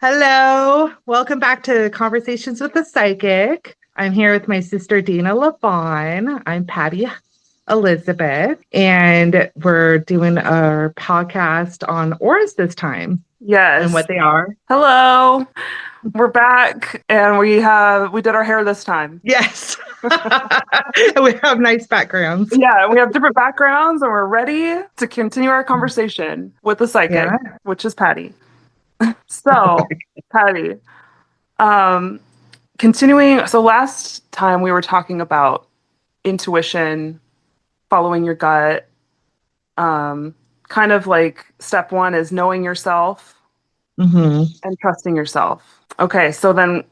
Hello, welcome back to Conversations with the Psychic. I'm here with my sister Dana Lavonne. I'm Patti Elizabeth, and we're doing our podcast on auras this time and Yes. what they are. Hello. We're back and we did our hair this time. Yes, we have nice backgrounds. Yeah, we have different backgrounds and we're ready to continue our conversation with the psychic, Yeah. which is Patty. So, Patty, um, continuing, so last time we were talking about intuition, following your gut, kind of like step one is knowing yourself hmm and trusting yourself. Okay, so then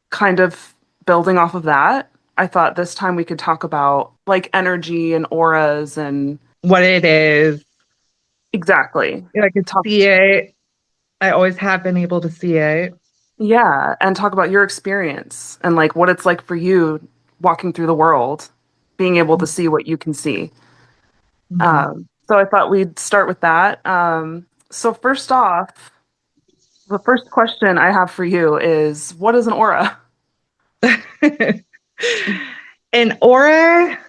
kind of building off of that, I thought this time we could talk about like energy and auras and What it is, exactly I could talk, see it. I always have been able to see it. yeah, and talk about your experience and like what it's like for you walking through the world, being able to see what you can see. Mhm. So I thought we'd start with that. So first off, the first question I have for you is, what is an aura? An aura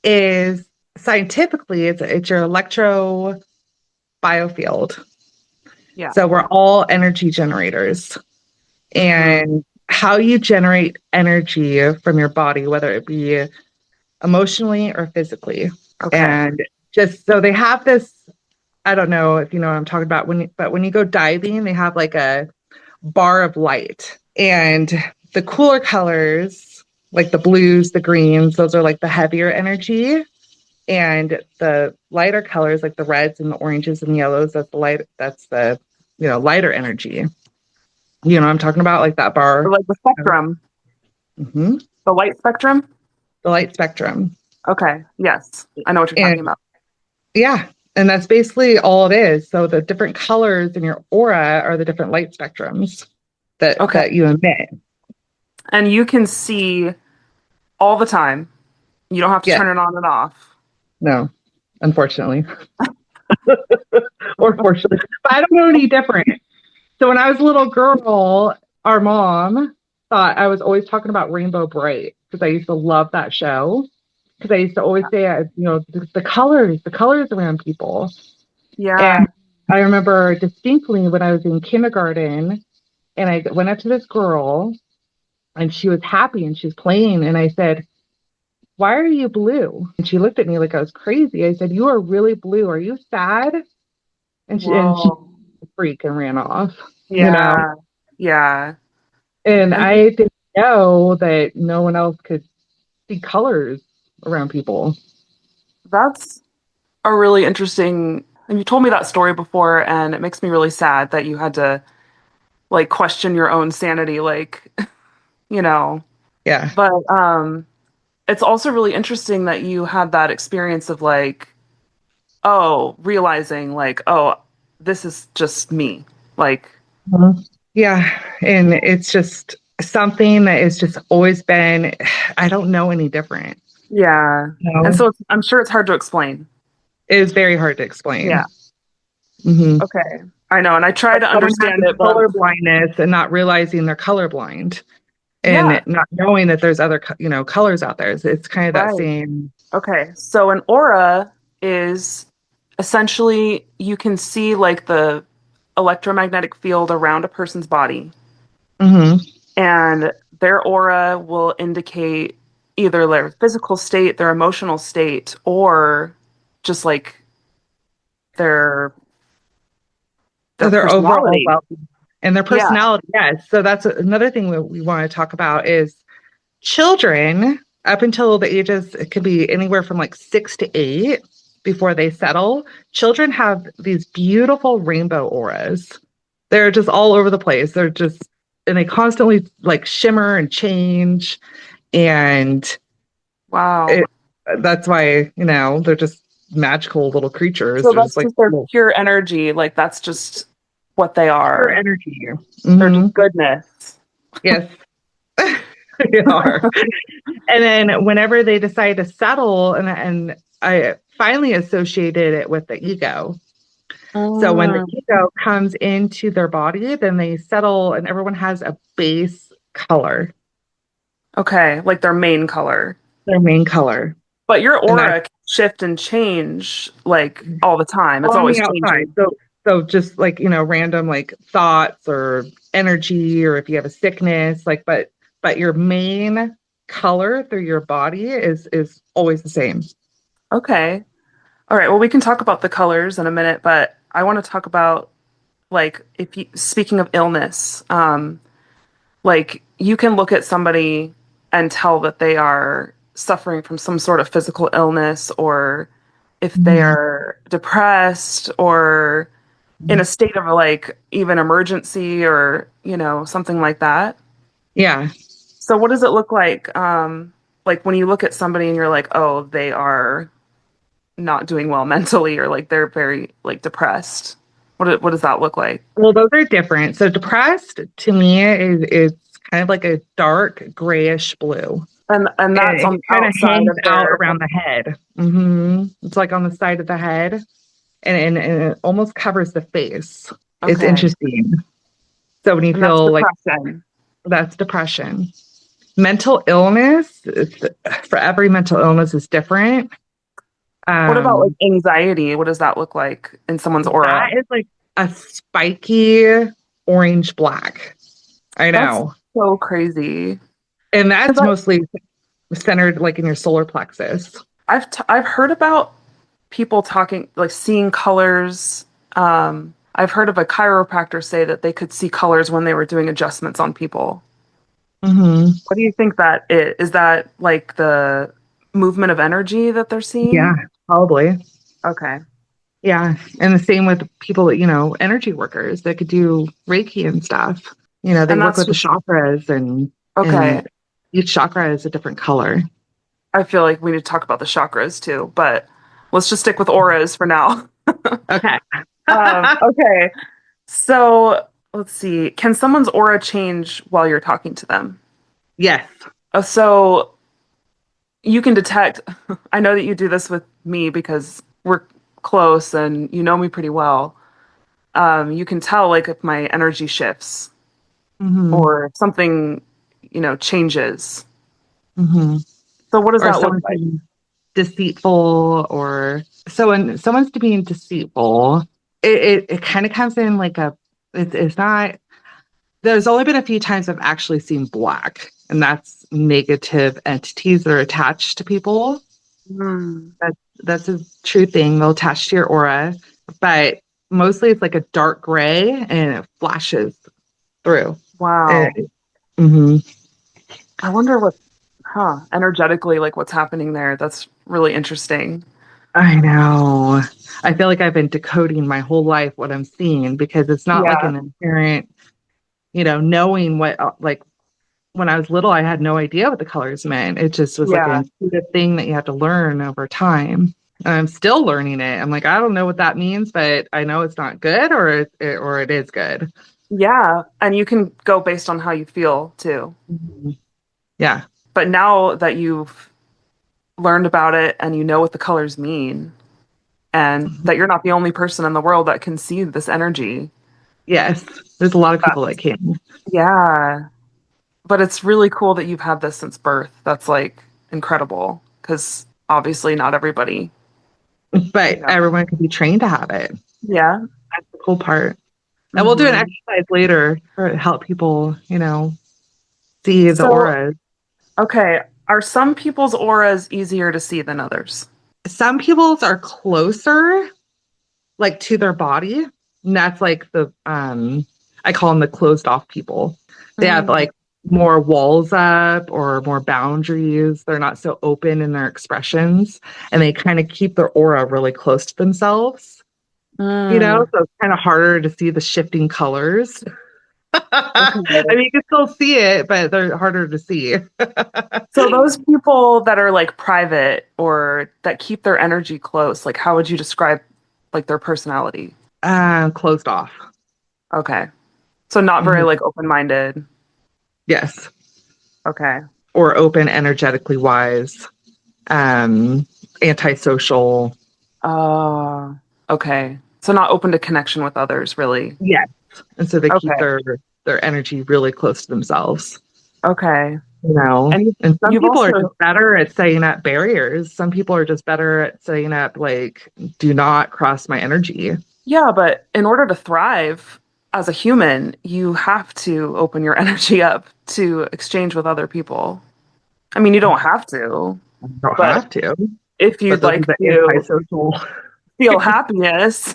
is scientifically it's your electro biofield. Yeah. So we're all energy generators. Hmm. And how you generate energy from your body, whether it be emotionally or physically. Okay. And just so they have this, I don't know if you know what I'm talking about but when you go diving, they have like a bar of light. And the cooler colors, like the blues, the greens, those are like the heavier energy. And the lighter colors, like the reds and the oranges and yellows, that's the lighter energy. You know what I'm talking about? Like that Or bar. like the spectrum, hmm the light spectrum. The light spectrum. Okay. Yes. I know what you're talking And about. yeah, and that's basically all it is. So the different colors in your aura are the different light spectrums that Okay. you emit. And you can see all the time. You don't have to Yeah, turn it on and off. no, unfortunately. Or fortunately. But I don't know any different. So when I was a little girl, our mom thought I was always talking about Rainbow Bright because I used to love that show. Because I used to always say, the colors around people. Yeah. And I remember distinctly when I was in kindergarten and I went up to this girl and she was happy and she was playing. And I said, "Why are you blue?" And she looked at me like I was crazy. I said, "You are really blue. Are you sad?" And she Whoa. freaked and ran off, you know? Yeah. Yeah. And And I didn't know that no one else could see colors around people. that's a really interesting, and you told me that story before, and it makes me really sad that you had to like question your own sanity, like, you know. Yeah. But it's also really interesting that you had that experience of like, oh, realizing like, oh, this is just me. Like, Mhm. Yeah. And it's just something that has just always been, I don't know any different. yeah. You And know, so I'm sure it's hard to explain. it is very hard to Yeah. explain. hmm Okay. I know. And I try Like to someone understand having it, but color blindness and not realizing they're colorblind yeah, and not knowing that there's other, colors out there. It's kind of that right. same. Okay. So an aura is essentially you can see like the electromagnetic field around a person's body, hmm and their aura will indicate either their physical state, their emotional state, or just like their their Their overall personality. well and their Yeah. personality. Yes. So that's another thing we want to talk about is children up until the ages, it could be anywhere from like 6 to 8 before they settle. Children have these beautiful rainbow auras. They're just all over the place. And they constantly like shimmer and change. And Wow. it, that's why, they're just magical little creatures. So They're just that's like just their little pure energy. Like that's just what they pure are. energy. They're hmm just goodness. Yes, they are. And then whenever they decide to settle, and I finally associated it with the ego. So when the Mm, ego comes into their body, then they settle and everyone has a base color, okay, like their main color. their main color. But your And that's aura can shift and change like all the time. It's on the always outside. changing. So just like, random like thoughts or energy, or if you have a sickness, like, but your main color through your body is always the same. Okay. All right. Well, we can talk about the colors in a minute, but I want to talk about like if you speaking of illness, like you can look at somebody and tell that they are suffering from some sort of physical illness or if they Mhm. are depressed or in a state of like even emergency or, something like that. Yeah. So what does it look like when you look at somebody and you're like, "Oh, they are not doing well mentally or like they're very like depressed." What does that look like? Well, those are different. So depressed to me is kind of like a dark grayish blue. And that's And on it the kind of outside hangs of out their around the head. It's like on the side of the head, and it almost covers the face. It's okay. interesting. So when you And that's feel like depression. that's depression, mental illness, for every mental illness is different. What about like Um, anxiety? What does that look like in someone's aura? that is like a spiky orange black. I That's know. so crazy. And Because that's mostly centered like in your solar plexus. I've heard about people talking like seeing colors. I've heard of a chiropractor say that they could see colors when they were doing adjustments on people. Hmm. What do you think that is? Is that like the movement of energy that they're Yeah, seeing? probably. Okay. Yeah. And the same with people that, energy workers that could do Reiki and stuff. They And work that's with the just chakras and okay. each chakra is a different color. I feel like we need to talk about the chakras too, but let's just stick with auras for now. Okay. Okay. So let's see. Can someone's aura change while you're talking to them? Yes. So you can detect, I know that you do this with me because we're close and you know me pretty well. You can tell like if my energy shifts Hmm. or if something, changes. Hmm. So what does Or that look someone's like? being deceitful, or so when someone's being deceitful, it kind of comes in like it's not, there's only been a few times I've actually seen black, and that's negative entities that are attached to people. Hmm. That's a true thing. They'll attach to your aura, but mostly it's like a dark gray and it flashes through. Wow. And, mhm. I wonder energetically, like what's happening there. That's really interesting. I know. I feel like I've been decoding my whole life what I'm seeing, because it's not like Yeah. an inherent, knowing what, like when I was little, I had no idea what the colors meant. It just was like Yeah. an intuitive thing that you have to learn over time. And I'm still learning it. I'm like, I don't know what that means, but I know it's not good, or it is good. Yeah. And you can go based on how you feel too. Mhm. Yeah. But now that you've learned about it and you know what the colors mean, and Mhm. that you're not the only person in the world that can see this energy. Yes. There's a lot of Uh, people that can. yeah. But it's really cool that you've had this since birth. That's like incredible because obviously not everybody, you But know. everyone can be trained to have it. Yeah. That's the cool part. And we'll do an Hmm. exercise later to help people, see the So, auras. okay. Are some people's auras easier to see than others? Some people's are closer, like to their body. And that's like I call them the closed off people. They have Mm. like more walls up or more boundaries. They're not so open in their expressions, and they kind of keep their aura really close to themselves. Mm. So it's kind of harder to see the shifting colors. I Okay. mean, you can still see it, but they're harder to see. So those people that are like private or that keep their energy close, like how would you describe like their personality? Closed off. Okay. So not very Mhm. like open-minded. Yes. Okay. Or open energetically wise, um, antisocial. Uh, okay. So not open to connection with others, really. Yes. And so they keep Okay. their energy really close to themselves, Okay. you know. And And some you've people are just also, better at setting up barriers. Some people are just better at setting up like, do not cross my energy. yeah, but in order to thrive as a human, you have to open your energy up to exchange with other people. I mean, you don't have to, I don't but have to, if but you'd this is like the to antisocial. feel happiness,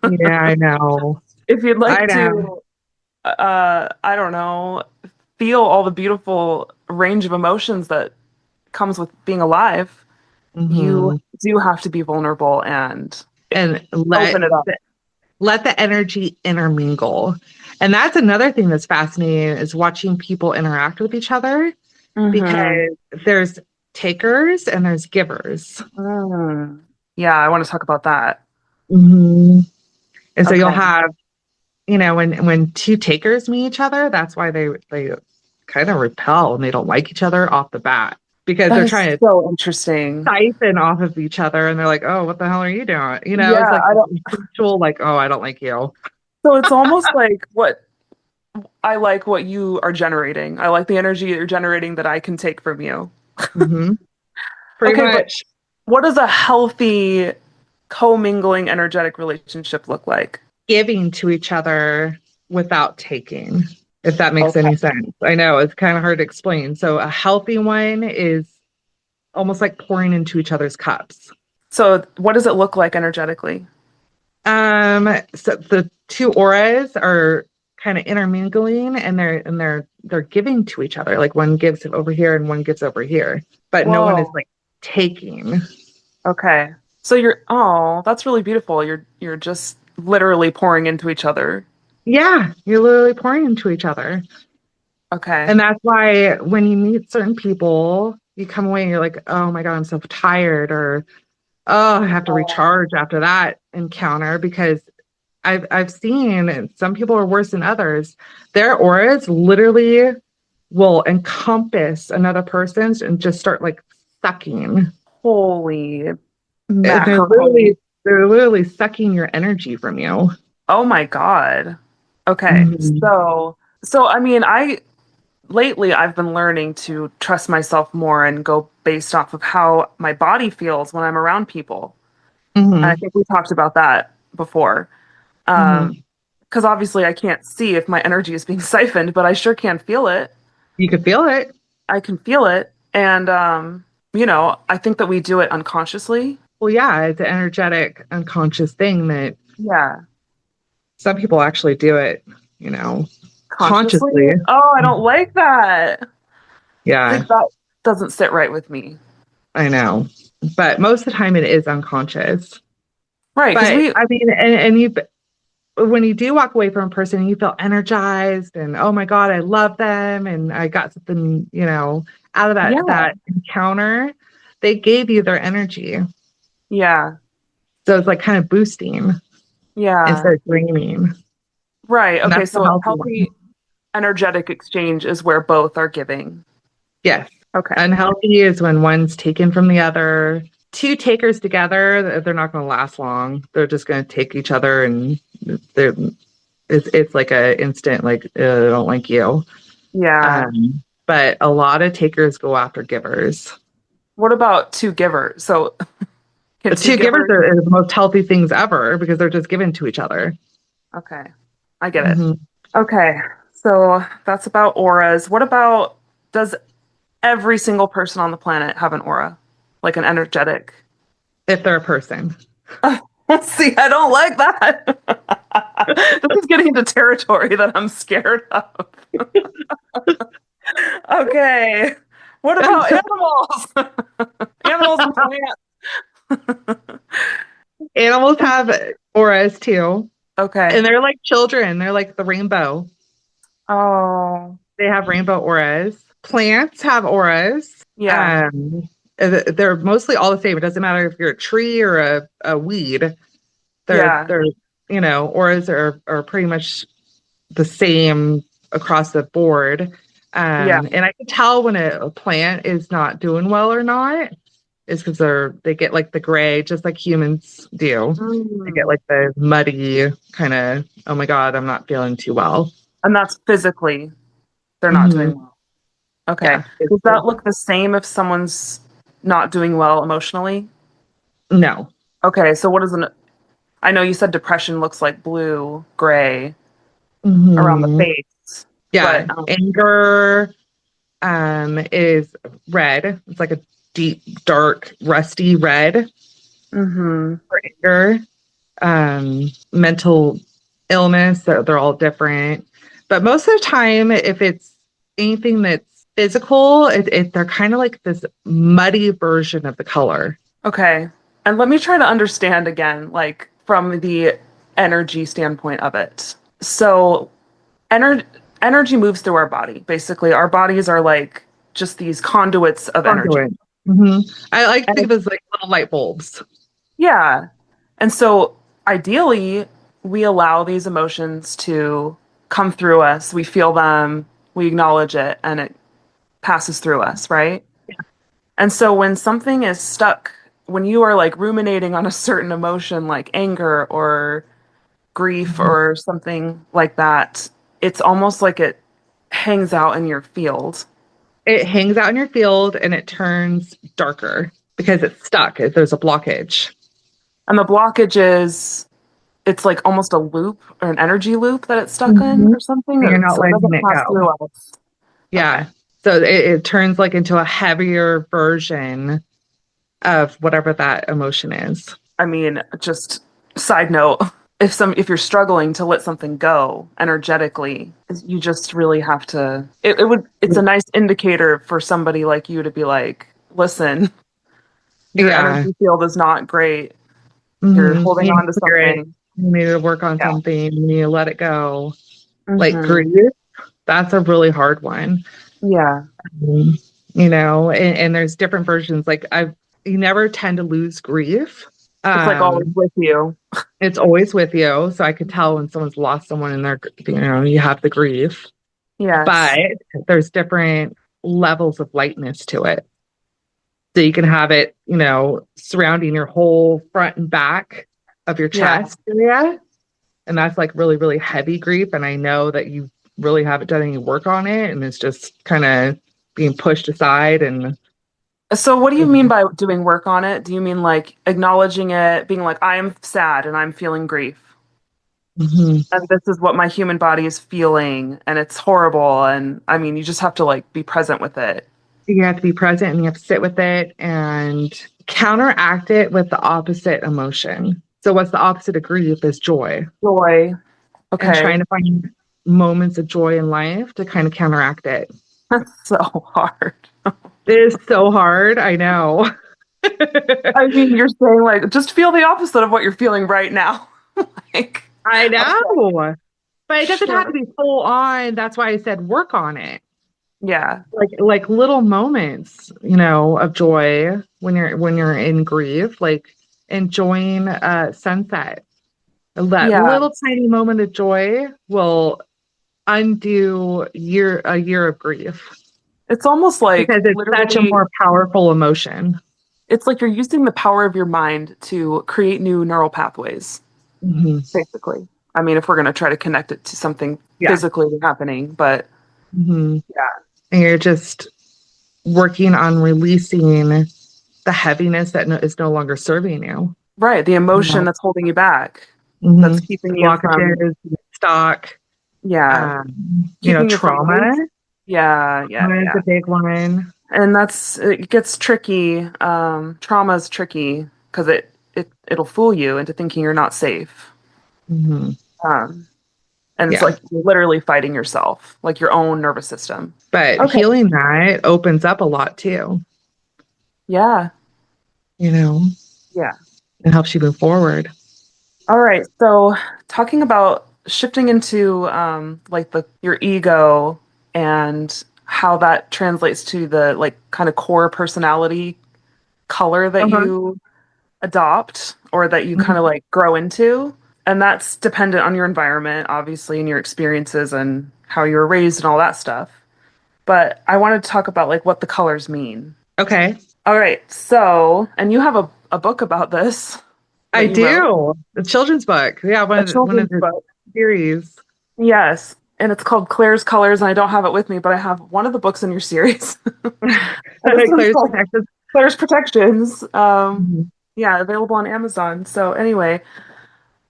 Yeah, I know. if you'd I like know. to, I don't know, feel all the beautiful range of emotions that comes with being alive, you Hmm. do have to be vulnerable and And open it up. let the energy intermingle. And that's another thing that's fascinating is watching people interact with each other Hmm. because there's takers and there's givers. Mm. Yeah, I want to talk about that. Hmm. And so you'll Okay. have, when two takers meet each other, that's why they kind of repel and they don't like each other off the bat because That they're is trying to so interesting. siphon off of each other and they're like, oh, what the hell are you doing? It's Yeah, like I don't. mutual, like, oh, I don't like you. So it's almost like what I like what you are generating. I like the energy you're generating that I can take from you. Hmm. Pretty Okay, but much what does a healthy commingling energetic relationship look like? giving to each other without taking, if that makes Okay. any sense. I know it's kind of hard to explain. So a healthy one is almost like pouring into each other's cups. So what does it look like energetically? So the two auras are kind of intermingling and they're giving to each other. Like one gives over here and one gives over here, but no one is Whoa. like taking. Okay. So that's really beautiful. You're just literally pouring into each other. Yeah, you're literally pouring into each other. Okay. And that's why when you meet certain people, you come away and you're like, oh my God, I'm so tired, or oh, I have to recharge after that encounter because I've seen and some people are worse than others. Their auras literally will encompass another person's and just start like sucking. Holy And mackerel. they're literally sucking your energy from you. Oh my God. Okay. Mhm. So I mean, I lately I've been learning to trust myself more and go based off of how my body feels when I'm around people. And I Mhm. think we talked about that before. Um, Mhm. because obviously I can't see if my energy is being siphoned, but I sure can feel it. You could feel it. I can feel it. And I think that we do it unconsciously. Well, yeah, it's an energetic, unconscious thing that Yeah. some people actually do it, you know, Consciously. consciously. Oh, I don't like that. See, Yeah, that doesn't sit right with me. I know. But most of the time it is unconscious. Right, because But we I mean, and you, when you do walk away from a person and you feel energized and, oh my God, I love them and I got something, out of yeah. that encounter, they gave you their energy. Yeah. So it's like kind of boosting Yeah. instead of draining. Right. And Okay, that's the so a healthy one. healthy energetic exchange is where both are giving. Yes. Okay. Unhealthy is when one's taken from the other. Two takers together, they're not going to last long. They're just going to take each other, and they're it's like a instant like I don't like you. Yeah. But a lot of takers go after givers. What about two givers? So can The two two givers givers? are the most healthy things ever because they're just given to each other. Okay. I get it. Hmm. Okay. So that's about auras. What about does every single person on the planet have an aura? Like an energetic? If they're a person. See, I don't like that. This is getting into territory that I'm scared of. Okay. What about animals? Animals and plants. Animals have auras too. Okay. And they're like children. They're like the rainbow. Oh, They have rainbow auras. Plants have auras. yeah. They're mostly all the same. It doesn't matter if you're a tree or a weed. Yeah. They're auras are pretty much the same across the board. Yeah. And I can tell when a plant is not doing well or not. is because they get like the gray, just like humans do. They get Mm. like the muddy kind of, oh my God, I'm not feeling too well. And that's physically, they're not Hmm. doing well. Okay. Yeah. Does that look the same if someone's not doing well emotionally? No. Okay, so what is an, I know you said depression looks like blue, gray around the Hmm. face, Yeah. but Anger is red. It's like a deep, dark, rusty red mhm. for anger. Mental illness, they're all different. But most of the time, if it's anything that's physical, they're kind of like this muddy version of the color. Okay. And let me try to understand again, like from the energy standpoint of it. So, ener energy moves through our body. Basically, our bodies are like just these conduits of energy. Conduit. Hmm. I like to And think of it as like little light bulbs. yeah. And so, ideally, we allow these emotions to come through us. We feel them, we acknowledge it, and it passes through us, right? And so when something is stuck, when you are like ruminating on a certain emotion like anger or grief Mhm. or something like that, it's almost like it hangs out in your field. It hangs out in your field and it turns darker because it's stuck. There's a blockage. And the blockage is it's like almost a loop or an energy loop that it's stuck in Mhm. or something. And you're not So it letting doesn't it pass go. through us. Okay. Yeah. So it turns like into a heavier version of whatever that emotion is. I mean, just side note, if you're struggling to let something go energetically, you just really have to it's a nice indicator for somebody like you to be like, listen, your Yeah. energy field is not great. You're Hmm. holding You need on to to clear it. something. You need to work on Yeah. something. You need to let it go. Like Hmm. grief, that's a really hard one. Yeah. Mhm. And there's different versions. Like you never tend to lose grief. It's like always Um, with you. it's always with you. So I could tell when someone's lost someone in their, you have the grief, but Yes. there's different levels of lightness to it. So you can have it, surrounding your whole front and back of your Yeah. chest area. And that's like really, really heavy grief. And I know that you really haven't done any work on it. And it's just kind of being pushed aside. And So what do you mean by doing work on it? Do you mean like acknowledging it, being like, I am sad and I'm feeling grief? Mhm. And this is what my human body is feeling and it's horrible and I mean you just have to like be present with it. You have to be present and you have to sit with it and counteract it with the opposite emotion. So, what's the opposite of grief is joy, Joy. and Okay. trying to find moments of joy in life to kind of counteract it. That's so hard. It is so hard. I know. I mean you're saying like just feel the opposite of what you're feeling right now. Like I okay. know. But it doesn't have to Sure. be full on. That's why I said work on it. Yeah. Like little moments, of joy when you're in grief, like enjoying a sunset. That Yeah. little tiny moment of joy will undo a year of grief It's almost like because it's such a literally more powerful emotion. it's like you're using the power of your mind to create new neural pathways, Hmm. basically. I mean, if we're going to try to connect it to something Yeah. physically happening, but Hmm. yeah. And you're just working on releasing the heaviness that is no longer serving you. Right, the You emotion know, that's holding you back, hmm that's the keeping you from, blockages, stock, yeah, keeping you from trauma. release. Yeah, yeah, Trauma is yeah. a big one. And it gets tricky. Trauma is tricky because it'll fool you into thinking you're not safe. Hmm. Um, and it's Yeah. like you're literally fighting yourself, like your own nervous system. But Okay. healing that opens up a lot too, Yeah. you know, Yeah. it helps you move forward. All right. So talking about shifting into like the your ego and how that translates to the like kind of core personality color that Uh-huh. you adopt or that you kind of Mhm. like grow into. And that's dependent on your environment, obviously, and your experiences and how you were raised and all that stuff. But I wanted to talk about like what the colors mean. Okay. All right. So, and you have a book about this I that you wrote, do. The children's book. Yeah, a one of children's the book. series. Yes. And it's called Claire's Colors, and I don't have it with me, but I have one of the books in your series. And this one's Claire's called Protective. Claire's Protections. Mhm. Yeah, available on Amazon. So anyway,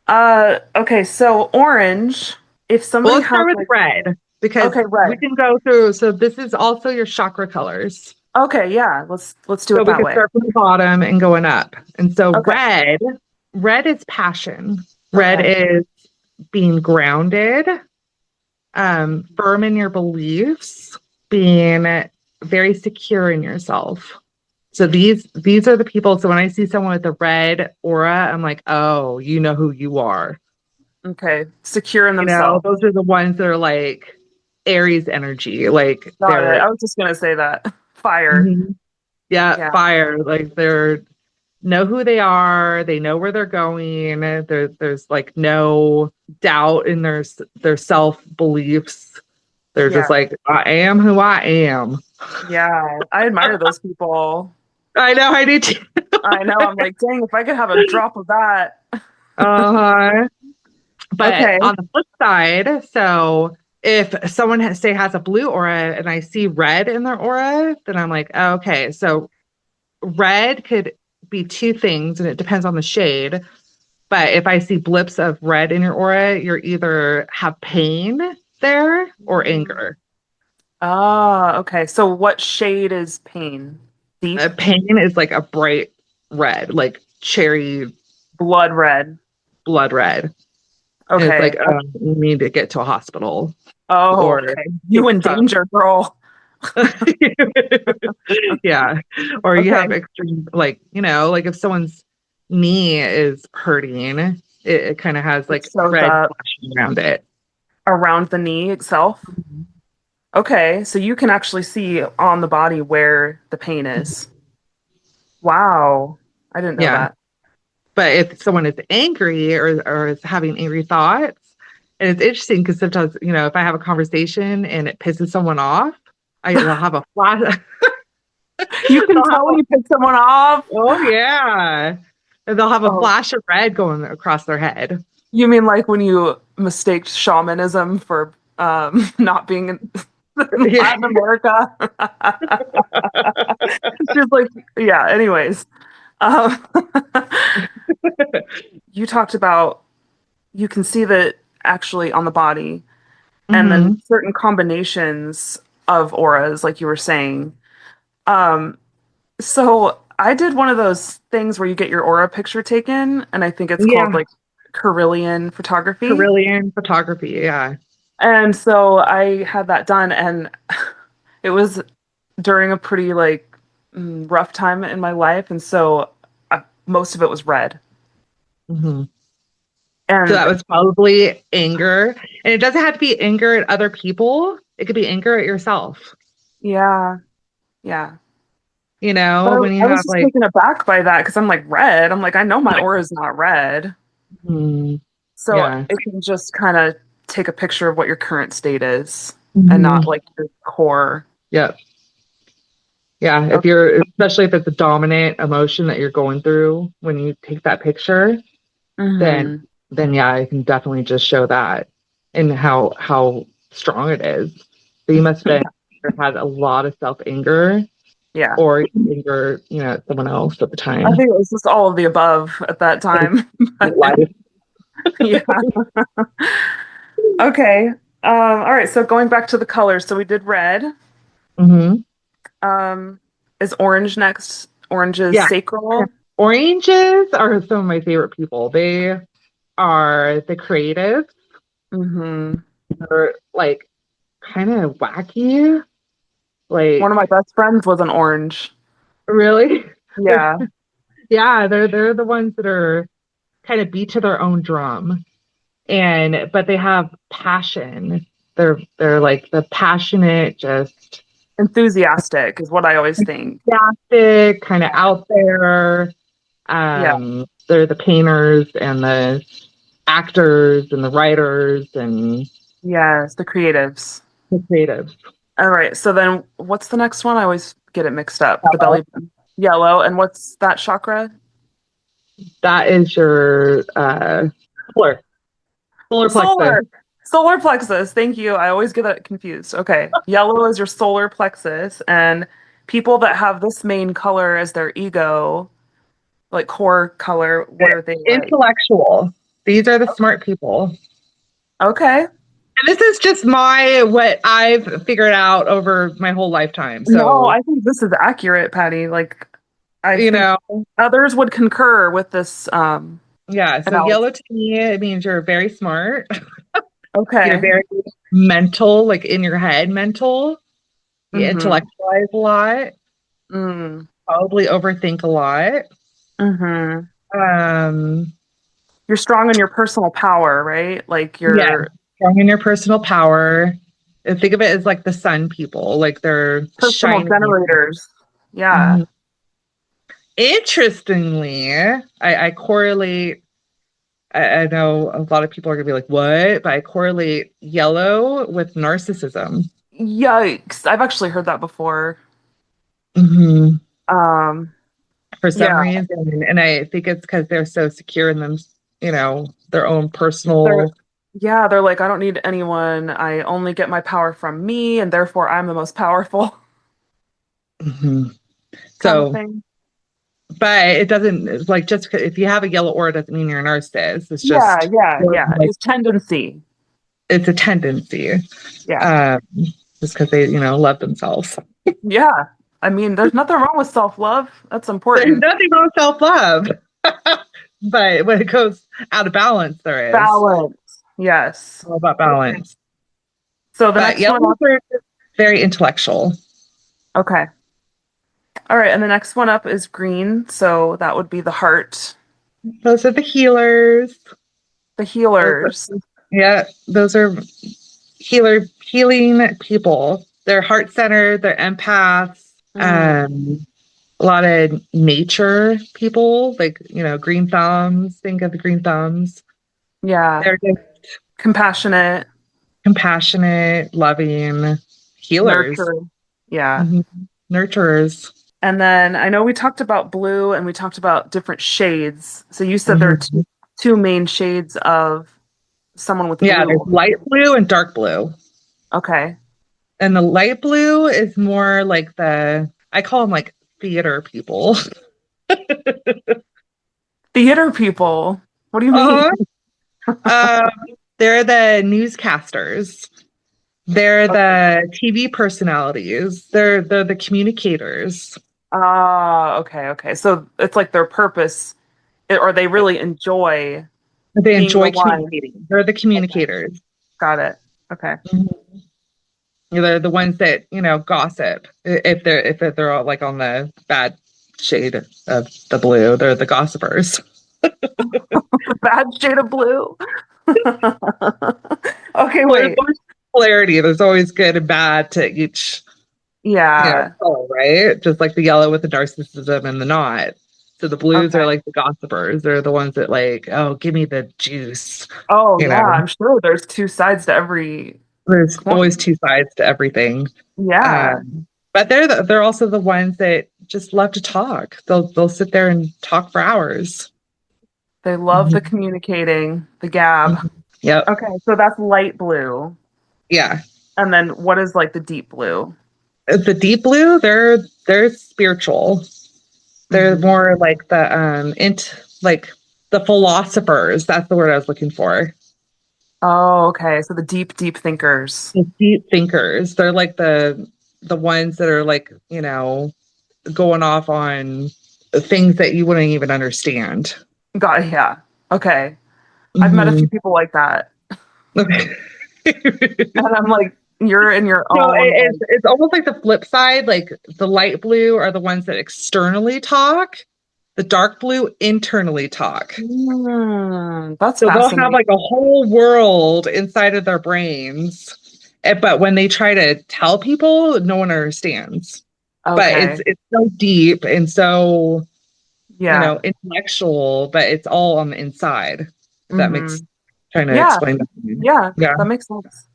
okay, so orange, if Well, somebody let's has start with like, red because okay, we red. can go through. So this is also your chakra colors. Okay, yeah, let's do So it we that could way. start from the bottom and going up. And so Okay. red is passion. Red Okay. is being grounded, firm in your beliefs, being very secure in yourself. So these are the people. So when I see someone with a red aura, I'm like, oh, you know who you are. Okay. Secure in You know, themselves. those are the ones that are like Aries energy. Like Got it. they're I was just gonna say that. Fire. Mhm. Yeah, Yeah. fire. Like they're know who they are. They know where they're going. There's like no doubt in their self beliefs. They're Yeah. just like, I am who I am. Yeah. I admire those people. I know I do too. I know. I'm like, dang, if I could have a drop of that. Uh-huh. But Okay. on the flip side, so if someone say has a blue aura and I see red in their aura, then I'm like, oh, okay, so red could be two things and it depends on the shade. But if I see blips of red in your aura, you're either have pain there or anger. Ah, okay. So what shade is pain? Deep Pain is like a bright red, like cherry blood red. blood red. And it's like, Okay. you need to get to a hospital Oh, or okay. You take in some. danger, girl. Yeah. Or you Okay. have extreme, like, like if someone's knee is hurting, it kind of has It like shows red up flashing around it. around the knee itself. Okay, so you can actually see on the body where the pain is. Wow. I didn't know Yeah. that. But if someone is angry or is having angry thoughts, and it's interesting because sometimes, if I have a conversation and it pisses someone off, they'll have a flash. You can they'll have tell a, when you pick someone off. oh yeah. And they'll have a Oh, flash of red going across their head. you mean like when you mistaked shamanism for not being in Yeah. Latin America? Just like, yeah, anyways. Um, you talked about you can see that actually on the body, and then Hmm. certain combinations of auras, like you were saying. Um, so I did one of those things where you get your aura picture taken, and I think it's called Yeah. like Carillion photography. Carillion photography. Yeah. And so I had that done, and it was during a pretty like rough time in my life, and so most of it was red. Hmm. So And that was probably anger. And it doesn't have to be anger at other people. It could be anger at yourself. yeah, yeah. But When you I was have just like, taken aback by that because I'm like red. I'm like, I know my aura is not red. hmm, So yeah. it can just kind of take a picture of what your current state is and Hmm. not like your core. Yeah. Yeah. If Okay. you're, especially if it's a dominant emotion that you're going through when you take that picture, then, Hmm. then yeah, I can definitely just show that and how strong it is. So you must have been, had a lot of self anger Yeah. or anger, at someone else at the I time. think it was just all of the above at that time. Life. Yeah. Okay. All right. So going back to the colors. So we did red. Hmm. Um, is orange next? Orange is Yeah. sacral. Oranges are some of my favorite people. They are the creative. Hmm. They're like kind of wacky. One of my Like best friends was an orange. really, they're, Yeah. yeah, they're the ones that are kind of beat to their own drum, and but they have passion. They're like the passionate, just Enthusiastic is what I always think. enthusiastic, kind of out there. Yeah. They're the painters and the actors and the writers and Yes. The creatives. the creatives. All right. So then what's the next one? I always get it mixed up. The belly button. Yellow. And what's that chakra? That is your solar solar plexus. Solar. Solar plexus. Thank you. I always get that confused. Okay. Yellow is your solar plexus. And people that have this main color as their ego, like core color, what are they like? Intellectual. These are the smart people. Okay. And this is just my what I've figured out over my whole lifetime. No, So, I think this is accurate, Patty. Like, I you think know, others would concur with this yeah. So analysis. yellow to me, it means you're very smart. You're Okay. very mental, like in your head, mental. You Mm-hmm. intellectualize a lot, Mm. probably overthink a lot. Mm-hmm. Um, You're strong in your personal power, right? Like yeah, your strong in your personal power. And think of it as like the sun people, like they're personal shining. generators. Yeah. Mhm. Interestingly, I correlate. I know a lot of people are gonna be like, "What?" But I correlate yellow with narcissism. Yikes. I've actually heard that before. Hmm. Um, For some yeah, reason, and I think it's because they're so secure in them, their own they're personal. they're like, I don't need anyone. I only get my power from me, and therefore I'm the most powerful Mhm. kind of So, thing. but it doesn't like just if you have a yellow aura doesn't mean you're a narcissist. It's Yeah, just yeah, yeah. like It's tendency. it's a tendency, Yeah. um, just because they love themselves. Yeah. I mean, there's nothing wrong with self-love. That's There's important. nothing wrong with self love, but when it goes out of balance, there is. Balance. Yes. All about Okay. balance. So the But next one yellows up. are very intellectual. Okay. All right. And the next one up is green. So that would be the heart, Those are the healers. the Those healers. Yeah, those are healing people. They're heart centered, they're empaths, Mm, a lot of nature people, like, green thumbs. Think of the green thumbs. yeah. They're just Compassionate, compassionate, loving healers, nurture. Yeah. mhm, nurturers. And then I know we talked about blue and we talked about different shades. So you said there are Mhm. two main shades of someone with Yeah, there's blue. light blue and dark blue. Okay. And the light blue is more like I call them like theater people. Theater people. What do you mean? Uh-huh. Um, they're the newscasters. They're the TV personalities. They're the communicators. Ah, okay, okay. So it's like their purpose, or they really enjoy They being the enjoy one. communicating. They're the Okay, communicators. got it. Okay. Mhm. They're the ones that gossip. If they're all like on the bad shade of the blue, they're the gossipers. The bad shade of blue. Okay, Well, there's wait. always polarity. There's always good and bad to each Yeah. color, right? Just like the yellow with the narcissism and the not. So the blues are Okay. like the gossipers. They're the ones that like, oh, give me the juice. Oh, You yeah. know, I'm sure there's two sides to every there's always coin. two sides to everything. Yeah. But they're also the ones that just love to talk. They'll sit there and talk for hours. They love the Mhm. communicating, the gab. Mhm. Yep. Okay, so that's light blue. Yeah. And then what is like the deep blue? The deep blue, they're spiritual. They're Hmm. more like like the philosophers. That's the word I was looking for. Oh, okay. So the deep, deep thinkers. The deep thinkers. They're like the ones that are like, going off on things that you wouldn't even understand. Got yeah. Okay. I've met a Hmm. few people like that. Okay. And I'm like, you're in your So own like, it's almost like the flip side. Like the light blue are the ones that externally talk. The dark blue internally talk. that's So they'll have fascinating. like a whole world inside of their brains. But when they try to tell people, no one understands. But it's Okay. it's so deep and so, Yeah. intellectual, but it's all on the inside. If that Hmm. makes trying to Yeah. explain that to you. Yeah. Yeah. That makes sense.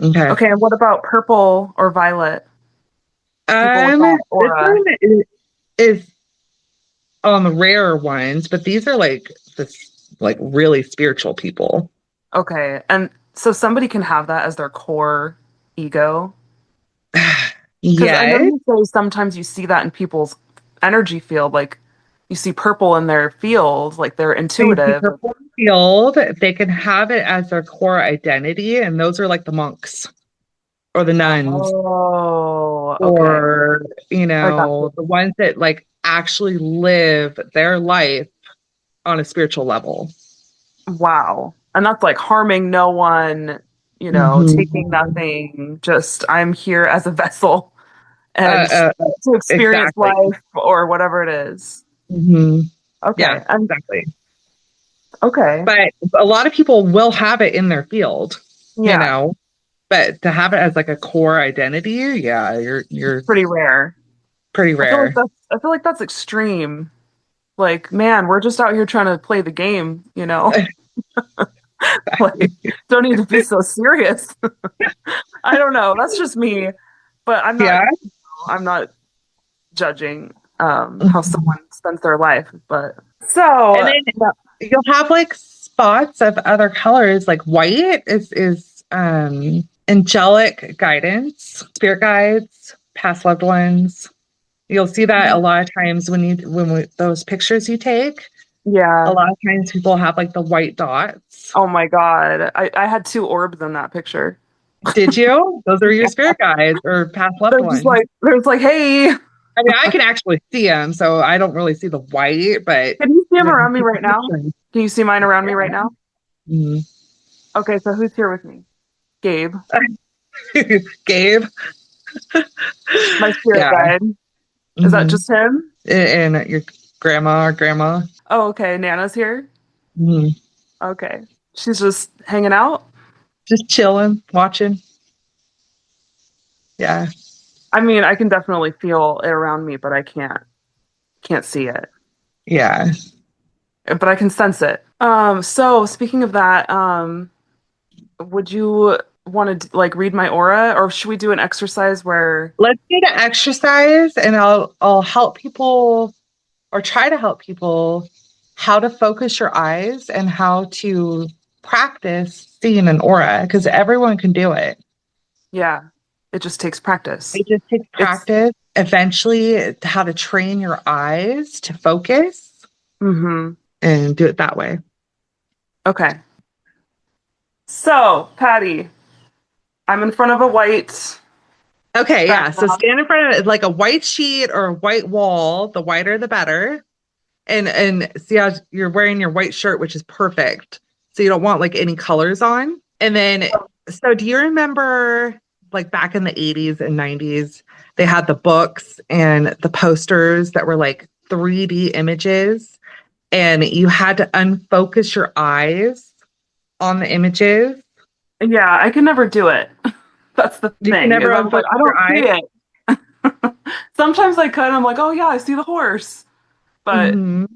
Okay. Okay. And what about purple or violet? People with that This aura. one is on the rare ones, but these are like this like really spiritual people. Okay. And so somebody can have that as their core ego. Because I know Yes. you say sometimes you see that in people's energy field, like you see purple in their field, like they're You see intuitive. purple field, they can have it as their core identity, and those are like the monks or the nuns Oh, okay. or, I got you. the ones that like actually live their life on a spiritual level. Wow. And that's like harming no one, taking Mhm. nothing, just I'm here as a vessel and Uh, uh, to experience exactly. life or whatever it is. hmm Okay. Yeah, And exactly. okay. But a lot of people will have it in their field, you Yeah. know, but to have it as like a core identity, yeah, you're Pretty rare. pretty rare. I feel like that's extreme. Like, man, we're just out here trying to play the game, you know? Like, don't need to be so serious. I don't know. That's just me, but Yeah. I'm not judging how Mhm. someone spends their life, but And so then you'll have like spots of other colors, like white is angelic guidance, spirit guides, past loved ones. You'll see that a lot of times those pictures you take. A yeah. lot of times people have like the white dots. Oh my God. I had two orbs in that picture. Did you? Those are your Yeah. spirit guides or past loved ones. They're just like, hey, I mean, I can actually see them, so I don't really see the white, but can you see them when you around me take right the now? picture, Can you see mine around me right now? yeah. Okay, so who's here with me? Gabe, Gabe, my spirit yeah, guide. Is that hmm just him? and your grandma or grandma, Oh, okay. Nana's here. hmm Okay. She's just hanging out. just chilling, watching. Yeah, I mean, I can definitely feel it around me, but I can't see it. yeah. But I can sense it. So speaking of that, would you want to like read my aura, or should we do an exercise where, Let's do the exercise, and I'll help people or try to help people how to focus your eyes and how to practice seeing an aura because everyone can do it. yeah, it just takes practice. It just takes It's practice. Eventually, how to train your eyes to focus mm-hmm. and do it that way. Okay. So, Patty, I'm in front of a white Okay, yeah. So background. stand in front of it like a white sheet or a white wall. The whiter, the better. And see how you're wearing your white shirt, which is perfect. So you don't want like any colors on. And then, so do you remember like back in the 80s and 90s, they had the books and the posters that were like 3D images, and you had to unfocus your eyes on the images. Yeah, I can never do it. That's the You can thing, never is I'm unfocus like, I your don't see eyes. it. Sometimes I could, I'm like, oh yeah, I see the horse. But Mhm.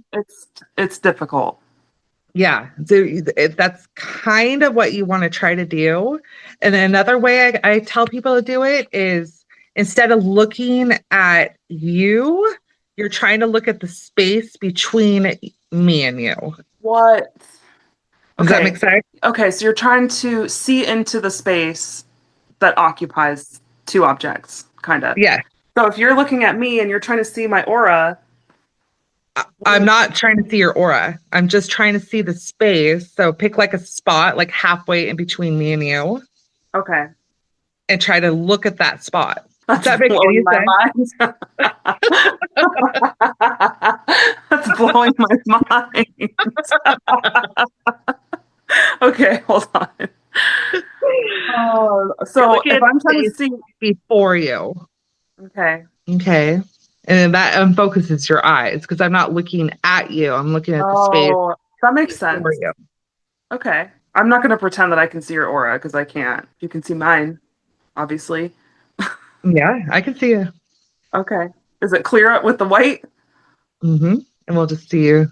it's difficult. Yeah, so that's kind of what you want to try to do. And then another way I tell people to do it is instead of looking at you, you're trying to look at the space between me and you. What? Does that make Okay. sense? Okay, so you're trying to see into the space that occupies two objects, kind of. Yeah. So if you're looking at me and you're trying to see my aura, I'm not trying to see your aura. I'm just trying to see the space. So pick like a spot, like halfway in between me and you, okay, and try to look at that spot. Does that's that make blowing any my sense? mind. That's blowing my mind. Okay, hold on. You're So looking if at I'm the trying to space see, before you. okay. Okay. And then that unfocuses your eyes because I'm not looking at you. I'm looking at the space Oh, that makes before sense. you. Okay. I'm not going to pretend that I can see your aura because I can't. You can see mine, obviously. Yeah, I can see you. Okay. Is it clear with the white? hmm And we'll just see if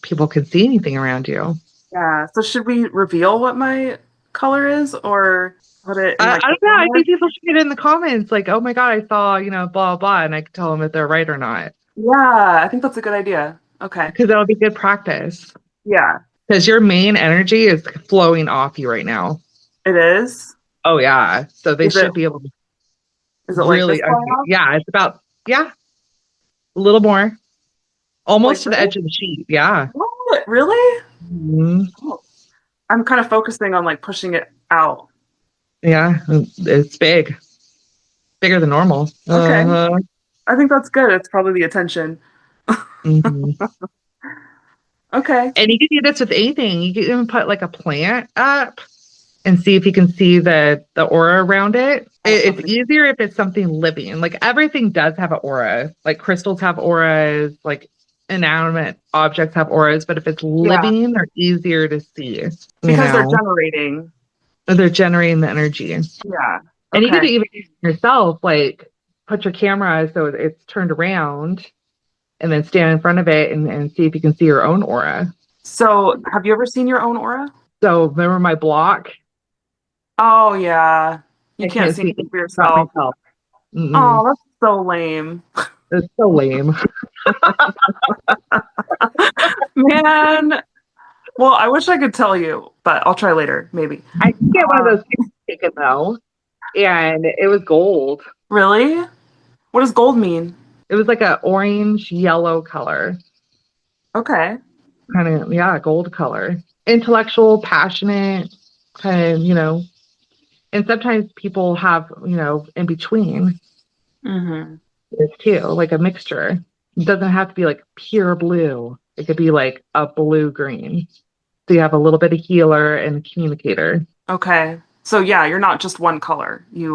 people can see anything around you. Yeah. So should we reveal what my color is or put it in like I the don't know. I comments? think people should get in the comments like, oh my God, I saw, blah, blah, and I can tell them if they're right or not. Yeah, I think that's a good idea. Okay. because that'll be good practice. Yeah, Because your main energy is flowing off you right now. it is. Oh yeah. So they Is it should be able to is it like this really, far off? yeah, it's about, yeah, a little more, almost Like to the this? edge of the sheet. Yeah. What? Really? Mhm. Oh, I'm kind of focusing on like pushing it out. Yeah. It's big, bigger than normal. Okay. Uh-huh. I think that's good. It's probably the attention. Mhm. Okay. And you can do this with anything. You can even put like a plant up and see if you can see the aura around it. I was It's hoping. easier if it's something living. Like everything does have an aura. Like crystals have auras, like inanimate objects have auras, but if it's Yeah, living, they're easier to see, you because they're know. generating. They're generating the energy. Yeah. And you could Okay. even yourself, like put your camera so it's turned around and then stand in front of it and see if you can see your own aura. So, have you ever seen your own aura? So remember my block? Oh, yeah. You I can't can't see see anything for about yourself. myself. Mm-mm. Oh, that's so lame. It's so lame. Man. Well, I wish I could tell you, but I'll try later, maybe. I did get one of Uh, those pictures taken though, and it was gold. really? What does gold mean? It was like a orange yellow color, Okay. kind of yeah, gold color. Intellectual, passionate, kind of And sometimes people have in between Hmm. this too, like a mixture. It doesn't have to be like pure blue. It could be like a blue green. So you have a little bit of healer and communicator. Okay. So yeah, you're not just one color. You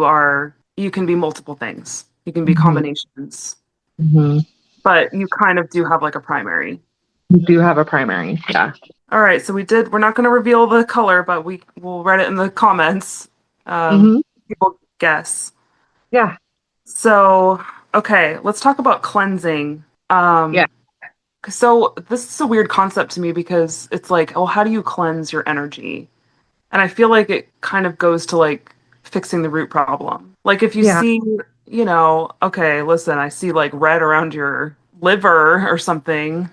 can be multiple things. You can be Hmm. combinations. Hmm. But you kind of do have like a primary. You do have a primary. Yeah. All right, so we're not going to reveal the color, but we'll write it in the comments. Um, Hmm. People guess. Yeah. So, okay, let's talk about cleansing. Yeah. So this is a weird concept to me because it's like, oh, how do you cleanse your energy? And I feel like it kind of goes to like fixing the root problem. Like if you Yeah. see, okay, listen, I see like red around your liver or something.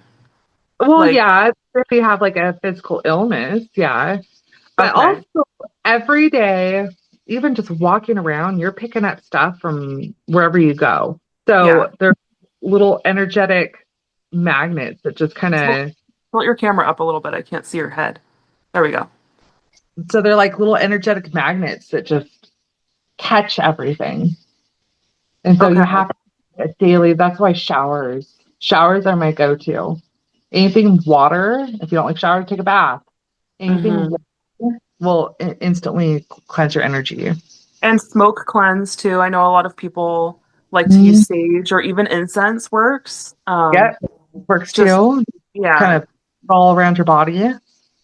Well, Like, yeah, if you have like a physical illness, yeah. But okay, also every day, even just walking around, you're picking up stuff from wherever you go. yeah. So they're little energetic magnets that just kind Tilt, of, tilt your camera up a little bit. I can't see your head. There we go. so they're like little energetic magnets that just catch everything. And so Okay. you have a daily, that's why showers are my go-to. Anything water, if you don't like shower, take a bath. Anything Hmm. will instantly cleanse your energy. And smoke cleanse too. I know a lot of people like to Mm, use sage or even incense works. yep, works Just too. Kind yeah. of all around your body.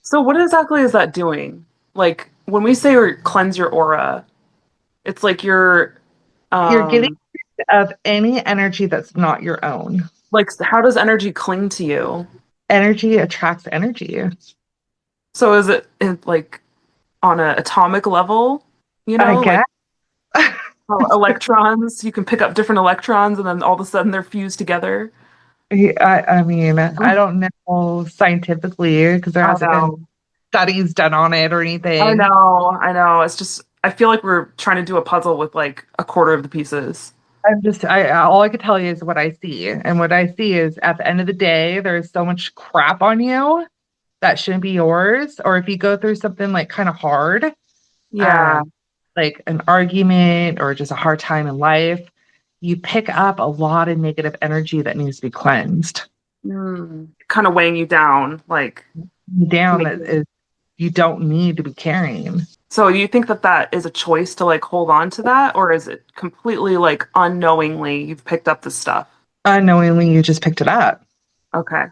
So what exactly is that doing? Like when we say or cleanse your aura, it's like You're getting um rid of any energy that's not your own. like how does energy cling to you? Energy attracts energy. So is like on an atomic level, I like guess. how electrons, you can pick up different electrons and then all of a sudden they're fused together. I mean, I don't know scientifically because there I hasn't been know. studies done on it or I anything. know. I know. It's just I feel like we're trying to do a puzzle with like a quarter of the pieces. All I could tell you is what I see. And what I see is at the end of the day, there's so much crap on you that shouldn't be yours. Or if you go through something like kind of hard, Yeah. um, like an argument or just a hard time in life, you pick up a lot of negative energy that needs to be cleansed. Kind of weighing you down, like Down that making. is you don't need to be carrying. So you think that that is a choice to like hold on to that, or is it completely like unknowingly you've picked up this stuff? Unknowingly, you just picked it up. Okay.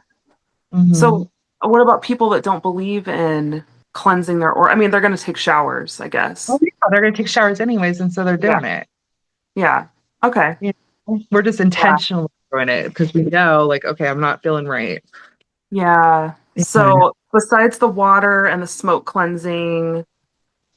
Hmm. So what about people that don't believe in cleansing their aura? I mean, they're going to take showers, I Well, guess. yeah, they're going to take showers anyways, and so they're Yeah. doing it. Yeah. Okay. You we're just Yeah. intentionally doing it because we know, like, okay, I'm not feeling right. Yeah. Yeah. So besides the water and the smoke cleansing,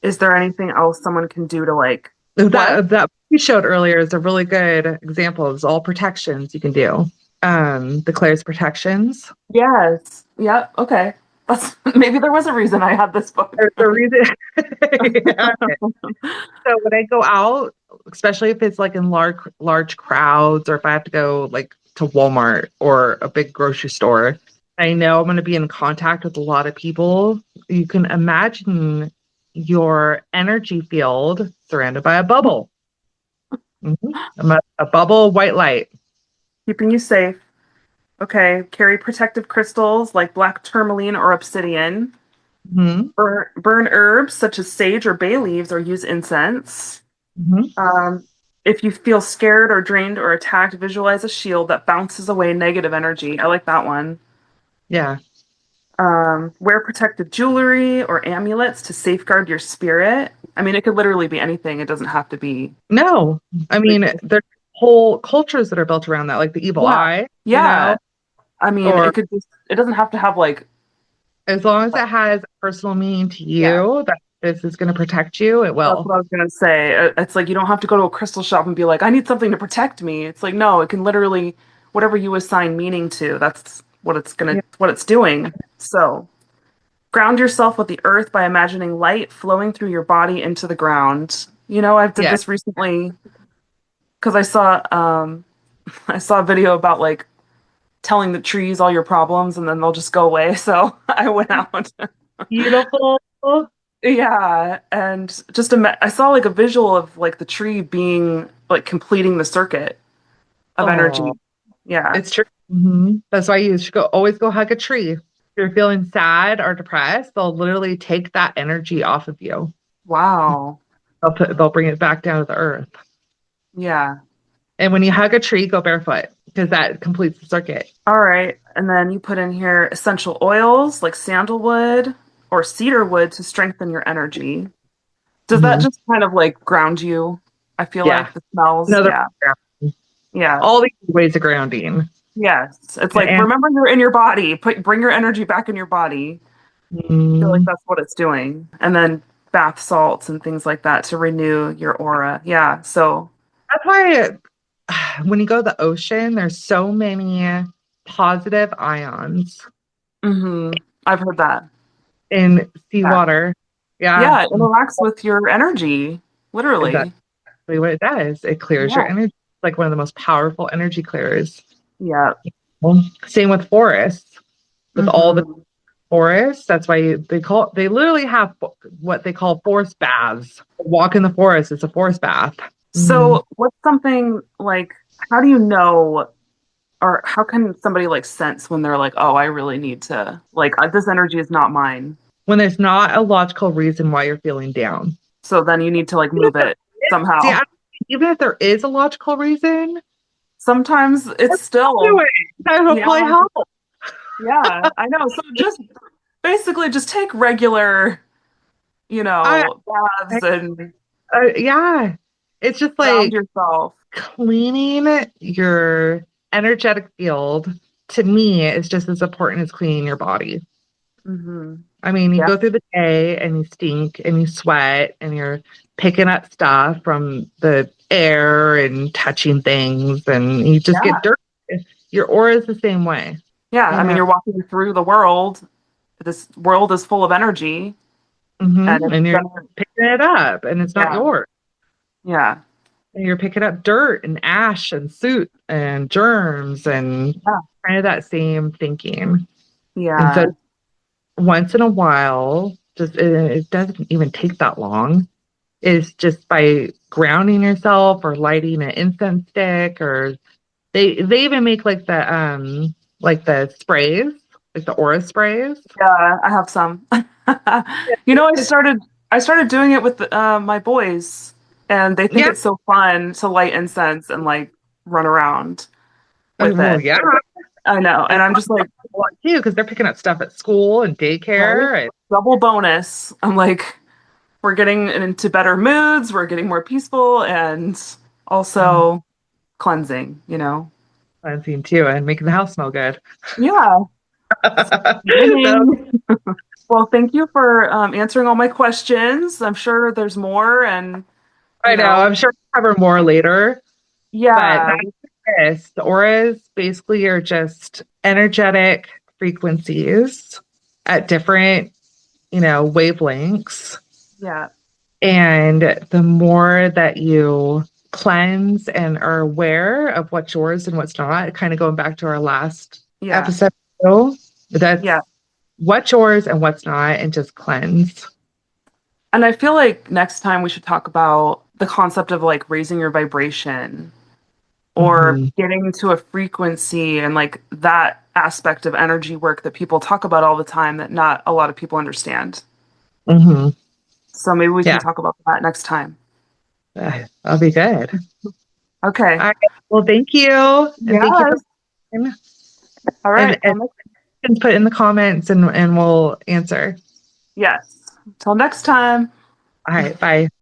is there anything else someone can do to like what? That you showed earlier is a really good example. It's all protections you can do. the Claire's protections. Yes. Yep. Okay. That's maybe there was a reason I had this book. There's a reason. Yeah. So when I go out, especially if it's like in large crowds, or if I have to go like to Walmart or a big grocery store, I know I'm going to be in contact with a lot of people. You can imagine your energy field surrounded by a bubble. A bubble of white light. Keeping you safe. Okay. Carry protective crystals like black tourmaline or obsidian. Hmm. Burn herbs such as sage or bay leaves or use incense. Hmm. Um, if you feel scared or drained or attacked, visualize a shield that bounces away negative energy. I like that one. Yeah. Wear protective jewelry or amulets to safeguard your spirit. I mean, it could literally be anything. It doesn't have to be. No, I mean, there's whole cultures that are built around that, like the evil Yeah. eye, Yeah. I mean, or it doesn't have to have like, as long as it has personal meaning to yeah, you, that this is going to protect you, it that's will. what I was gonna say. It's like you don't have to go to a crystal shop and be like, I need something to protect me. It's like, no, it can literally, whatever you assign meaning to, that's Yeah. what it's doing. So ground yourself with the earth by imagining light flowing through your body into the ground. You know, I did Yeah. this recently because I saw a video about like telling the trees all your problems and then they'll just go away. So I went out. Beautiful. Yeah, and I saw like a visual of like the tree being like completing the circuit of energy. Oh, Yeah. it's true. That's why you should always go hug a tree. If you're feeling sad or depressed, they'll literally take that energy off of you. Wow. They'll bring it back down to the earth. Yeah. And when you hug a tree, go barefoot because that completes the circuit. All right. And then you put in here essential oils like sandalwood or cedar wood to strengthen your energy. Does that Hmm. just kind of like ground you? I feel Yeah. like the smells. Another Yeah. Yeah. all these ways of grounding. Yes. It's like And remember you're in your body. Bring your energy back in your body. I feel like mm, that's what it's doing. And then bath salts and things like that to renew your aura. Yeah. So, that's why when you go to the ocean, there's so many positive ions I've heard that. in Yeah. seawater. Yeah, Yeah, it interacts with your energy, exactly literally. what it does. It clears your Yeah. energy. It's like one of the most powerful energy clearers. Yeah. Well, same with forests. With all the hmm forests, that's why they literally have what they call forest baths. Walk in the forest, it's a forest bath. Mhm. So, what's something like, how do you know, or how can somebody like sense when they're like, oh, I really need to, like, this energy is not mine. When there's not a logical reason why you're feeling down. So then you need to like Even if move there it is, see, somehow. even if there is a logical reason, Sometimes it's do still, it. That will yeah, probably help. yeah, I know. So just basically just take regular, I, baths and yeah, it's just ground like yourself. cleaning your energetic field. To me, is just as important as cleaning your body. hmm I mean, you Yeah. go through the day and you stink and you sweat and you're picking up stuff from the air and touching things and you just Yeah. get dirty. Your aura is the same way, Yeah. you I mean, know. you're walking through the world. This world is full of energy and it's And you're gonna, picking it up and it's not yeah. yours. Yeah. And you're picking up dirt and ash and soot and germs and Yeah. kind of that same thinking. And so Yeah. once in a while, just it doesn't even take that long, is just by grounding yourself or lighting an incense stick, or they even make like the sprays, like the aura sprays. Yeah. I have some. I started doing it with my boys and they think Yeah. it's so fun to light incense and like run around with Well, it. yeah. I know. And And I'm just like, a lot too, because they're picking up stuff at school and right? daycare. And Double bonus. I'm like, we're getting into better moods, we're getting more peaceful and also cleansing. cleansing too, and making the house smell good. Yeah. So Winning. Well, thank you for answering all my questions. I'm sure there's more and, I you know, know, I'm sure we'll cover more later, but yeah, this. The auras basically are just energetic frequencies at different, wavelengths. Yeah. And the more that you cleanse and are aware of what's yours and what's not, kind of going back to our last Yeah. episode, that's Yeah. what's yours and what's not, and just cleanse. And I feel like next time we should talk about the concept of like raising your vibration or Hmm. getting to a frequency and like that aspect of energy work that people talk about all the time that not a lot of people understand. Hmm. So maybe we can Yeah, talk about that next time. that'll be good. Okay. All right. Well, thank you. And thank you for Yes. All and, right. and put in the comments and we'll answer. Yes. Till next time. All right. Bye.